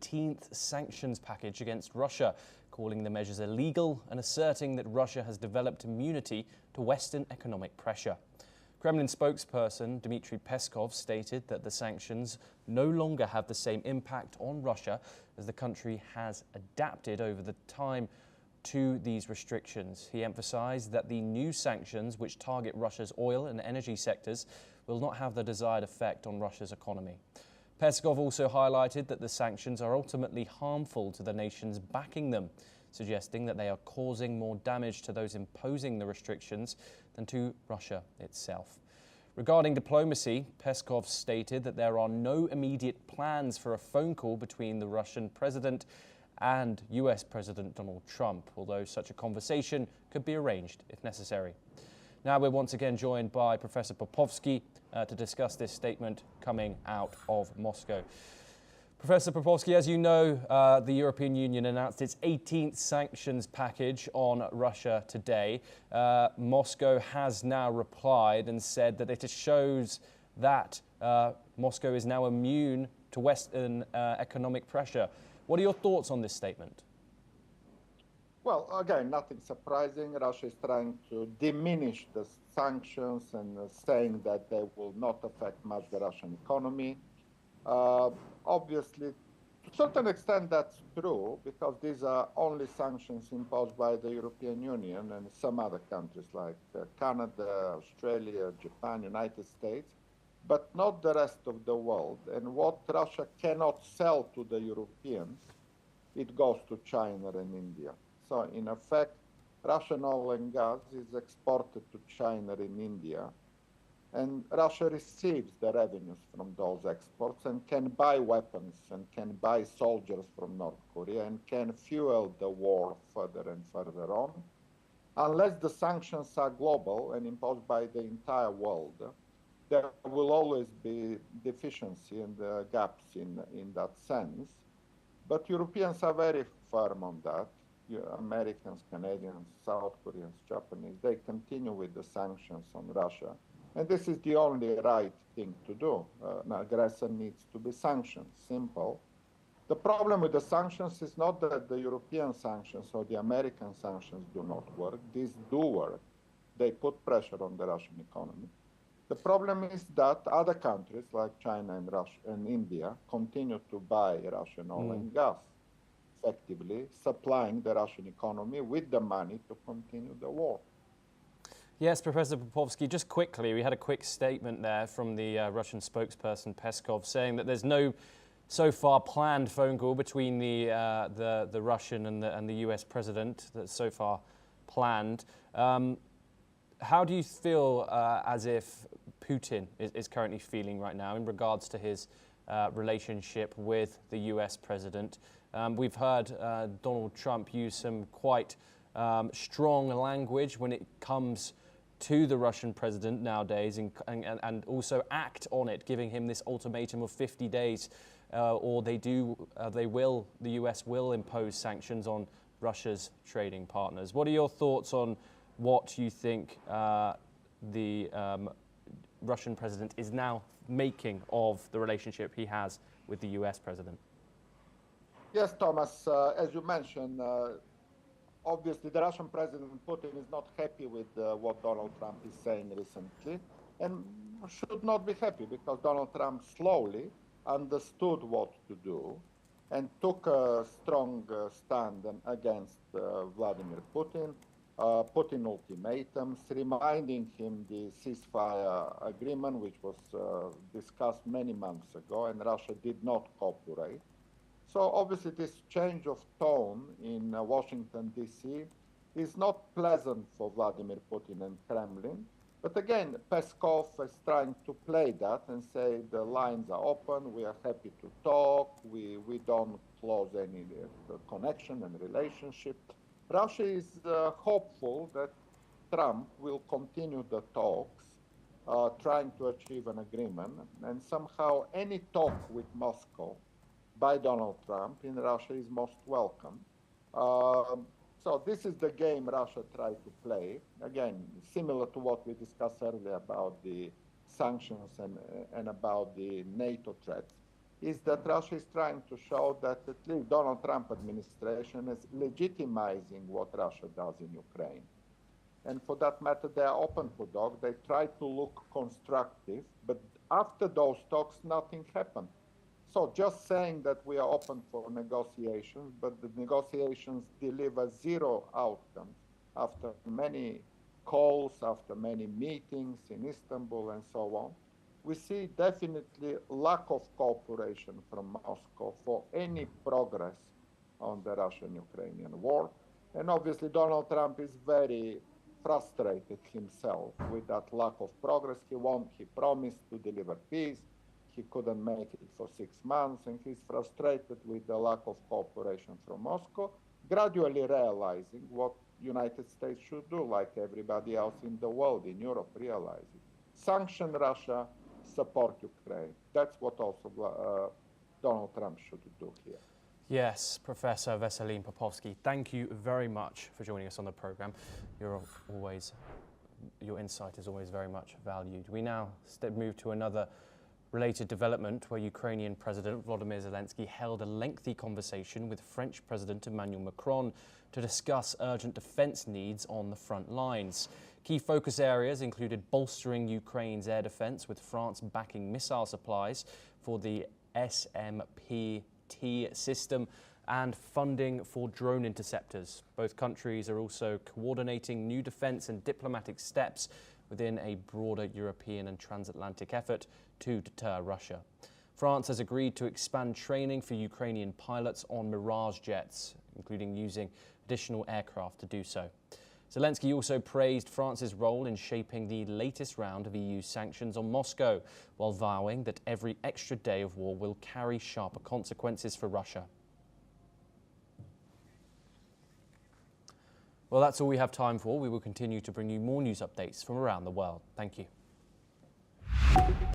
18th sanctions package against Russia, calling the measures illegal and asserting that Russia has developed immunity to Western economic pressure. Kremlin spokesperson Dmitry Peskov stated that the sanctions no longer have the same impact on Russia as the country has adapted over the time to these restrictions. He emphasized that the new sanctions, which target Russia's oil and energy sectors, will not have the desired effect on Russia's economy. Peskov also highlighted that the sanctions are ultimately harmful to the nations backing them, suggesting that they are causing more damage to those imposing the restrictions than to Russia itself. Regarding diplomacy, Peskov stated that there are no immediate plans for a phone call between the Russian president and US President Donald Trump, although such a conversation could be arranged if necessary. Now we're once again joined by Professor Popovsky to discuss this statement coming out of Moscow. Professor Popovsky, as you know, the European Union announced its 18th sanctions package on Russia today. Moscow has now replied and said that it shows that Moscow is now immune to Western economic pressure. What are your thoughts on this statement? Well, again, nothing surprising. Russia is trying to diminish the sanctions and saying that they will not affect much the Russian economy. Obviously, to a certain extent, that's true, because these are only sanctions imposed by the European Union and some other countries like Canada, Australia, Japan, United States, but not the rest of the world. And what Russia cannot sell to the Europeans, it goes to China and India. So in effect, Russian oil and gas is exported to China and India, and Russia receives the revenues from those exports and can buy weapons and can buy soldiers from North Korea and can fuel the war further and further on. Unless the sanctions are global and imposed by the entire world, there will always be deficiency and gaps in that sense. But Europeans are very firm on that. Americans, Canadians, South Koreans, Japanese, they continue with the sanctions on Russia. And this is the only right thing to do. An aggressor needs to be sanctioned, simple. The problem with the sanctions is not that the European sanctions or the American sanctions do not work. These do work. They put pressure on the Russian economy. The problem is that other countries like China and Russia and India continue to buy Russian oil and gas, effectively supplying the Russian economy with the money to continue the war. Yes, Professor Popovsky, just quickly, we had a quick statement there from the Russian spokesperson Peskov saying that there's no so far planned phone call between the Russian and the US president that's so far planned. How do you feel as if Putin is currently feeling right now in regards to his relationship with the US president? We've heard Donald Trump use some quite strong language when it comes to the Russian president nowadays and also act on it, giving him this ultimatum of 50 days or the US will impose sanctions on Russia's trading partners. What are your thoughts on what you think the Russian president is now making of the relationship he has with the US president? Yes, Thomas, as you mentioned, obviously the Russian President Putin is not happy with what Donald Trump is saying recently, and should not be happy because Donald Trump slowly understood what to do and took a strong stand against Vladimir Putin, putting ultimatums, reminding him the ceasefire agreement, which was discussed many months ago, and Russia did not cooperate. So obviously this change of tone in Washington, D.C. is not pleasant for Vladimir Putin and Kremlin. But again, Peskov is trying to play that and say the lines are open, we are happy to talk, we don't close any connection and relationship. Russia is hopeful that Trump will continue the talks, trying to achieve an agreement, and somehow any talk with Moscow by Donald Trump in Russia is most welcome. So this is the game Russia tried to play. Again, similar to what we discussed earlier about the sanctions and about the NATO threats. is that Russia is trying to show that at least Donald Trump administration is legitimizing what Russia does in Ukraine. And for that matter, they are open for talk. They try to look constructive, but after those talks, nothing happened. So just saying that we are open for negotiations, but the negotiations deliver zero outcomes after many calls, after many meetings in Istanbul and so on, we see definitely lack of cooperation from Moscow for any progress on the Russian-Ukrainian war. And obviously Donald Trump is very frustrated himself with that lack of progress. He promised to deliver peace. He couldn't make it for 6 months, and he's frustrated with the lack of cooperation from Moscow, gradually realizing what United States should do, like everybody else in the world, in Europe, realizing. Sanction Russia, support Ukraine. That's what also Donald Trump should do here. Yes, Professor Veselin Popovsky, thank you very much for joining us on the programme. Your insight is always very much valued. We now move to another related development where Ukrainian President Volodymyr Zelensky held a lengthy conversation with French President Emmanuel Macron to discuss urgent defence needs on the front lines. Key focus areas included bolstering Ukraine's air defence with France backing missile supplies for the SMPT system and funding for drone interceptors. Both countries are also coordinating new defence and diplomatic steps within a broader European and transatlantic effort to deter Russia. France has agreed to expand training for Ukrainian pilots on Mirage jets, including using additional aircraft to do so. Zelensky also praised France's role in shaping the latest round of EU sanctions on Moscow, while vowing that every extra day of war will carry sharper consequences for Russia. Well, that's all we have time for. We will continue to bring you more news updates from around the world. Thank you.